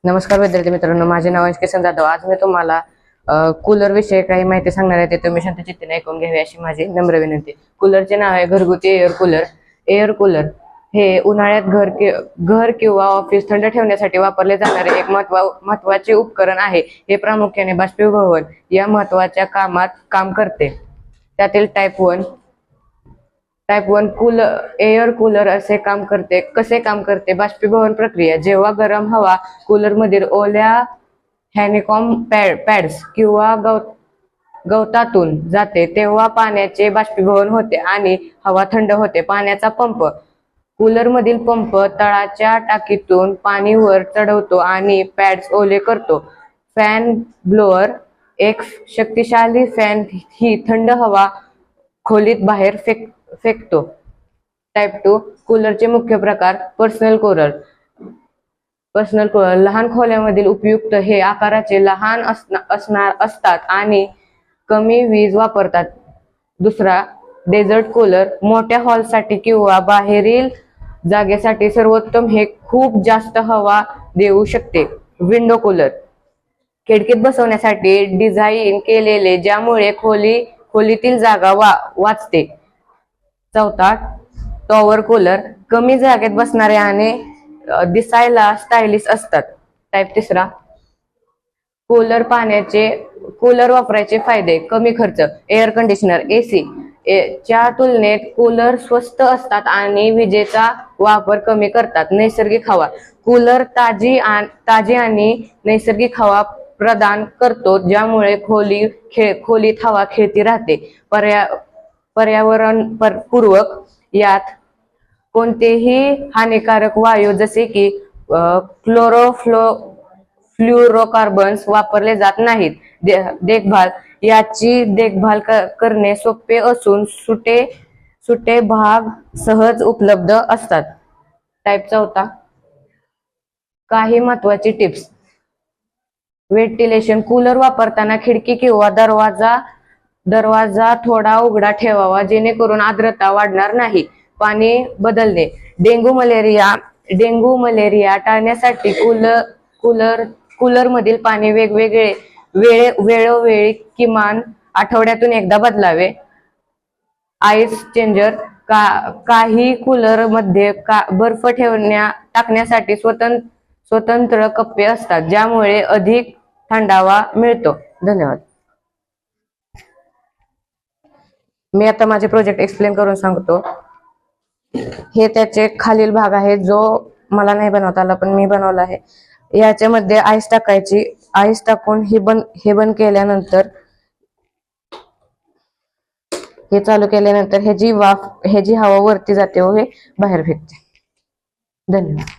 नमस्कार विद्यार्थी मित्रांनो, माझे नाव किसन जाधव। आज मी तुम्हाला कूलर विषयी काही माहिती सांगणार आहे, ते तुम्ही शांत चित्ताने ऐकून घ्यावी अशी माझी नम्र विनंती। कूलरचे नाव आहे घरगुती एअर कूलर। एअर कूलर हे उन्हाळ्यात घर किंवा ऑफिस थंड ठेवण्यासाठी वापरले जाणारे एक महत्वाचे उपकरण आहे। हे प्रामुख्याने बाष्पीभवन या महत्वाच्या कामात काम करते। त्यातील type one cooler air cooler कसे काम करते। बाष्पीभवन प्रक्रिया: जेव्हा गरम हवा कूलर मधील ओल्या हॅनिकॉम पॅड्स किंवा गवतातून जाते तेव्हा पाण्याचे बाष्पीभवन होते आणि हवा थंड होते। पाण्याचा पंप: कूलर मधील पंप तळाच्या टाकीतून पाणी वर चढवतो आणि पॅड्स ओले करतो। फॅन ब्लोअर: एक शक्तिशाली फॅन ही थंड हवा खोलीत बाहेर फेकतो। टाइप 2 कूलरचे मुख्य प्रकार: पर्सनल कूलर लहान खोल्यांमधील उपयुक्त हे आकाराचे लहान असतात आणि कमी वीज वापरतात। दुसरा डेझर्ट कूलर: मोठ्या हॉलसाठी किंवा बाहेरील जागेसाठी सर्वोत्तम, हे खूप जास्त हवा देऊ शकते। विंडो कूलर: खिडकीत बसवण्यासाठी डिझाइन केलेले, ज्यामुळे खोलीतील जागा वाचते। चौथा टॉवर कूलर: कमी जागेत बसणारे आणि दिसायला स्टायलिश असतात। टाइप 3 कूलर वापरायचे फायदे: कमी खर्च। एअर कंडिशनर एसी च्या तुलनेत कूलर स्वस्त असतात आणि विजेचा वापर कमी करतात। नैसर्गिक हवा: कूलर ताजी आणि नैसर्गिक हवा प्रदान करतो, ज्यामुळे खोलीत हवा खेळती राहते। पर्यावरणपूरक: यात कोणतेही हानिकारक वायू जसे की फ्लोरोकार्बन्स वापरले जात नाहीत। देखभाल: याची देखभाल करणे सोपे असून सुटे भाग सहज उपलब्ध असतात। टाइप 4 काही महत्वाची टिप्स: व्हेंटिलेशन: कूलर वापरताना खिडकी किंवा दरवाजा थोडा उघडा ठेवावा, जेणेकरून आर्द्रता वाढणार नाही। पाणी बदलणे: डेंग्यू मलेरिया टाळण्यासाठी कूलर मधील पाणी वेळोवेळी किमान आठवड्यातून एकदा बदलावे। आईस चेंजर: काही कूलर मध्ये बर्फ टाकण्यासाठी स्वतंत्र कप्पे असतात, ज्यामुळे अधिक थंडावा मिळतो। धन्यवाद। मी आता माझे प्रोजेक्ट एक्सप्लेन करून सांगतो। हे त्याचे खालील भाग आहे, जो मला नाही बनवता आला पण मी बनवला आहे। याच्यामध्ये आईस टाकायची, आईस टाकून हे बंद केल्यानंतर, हे चालू केल्यानंतर ह्याची हवा वरती जाते व हे बाहेर फेकते। धन्यवाद।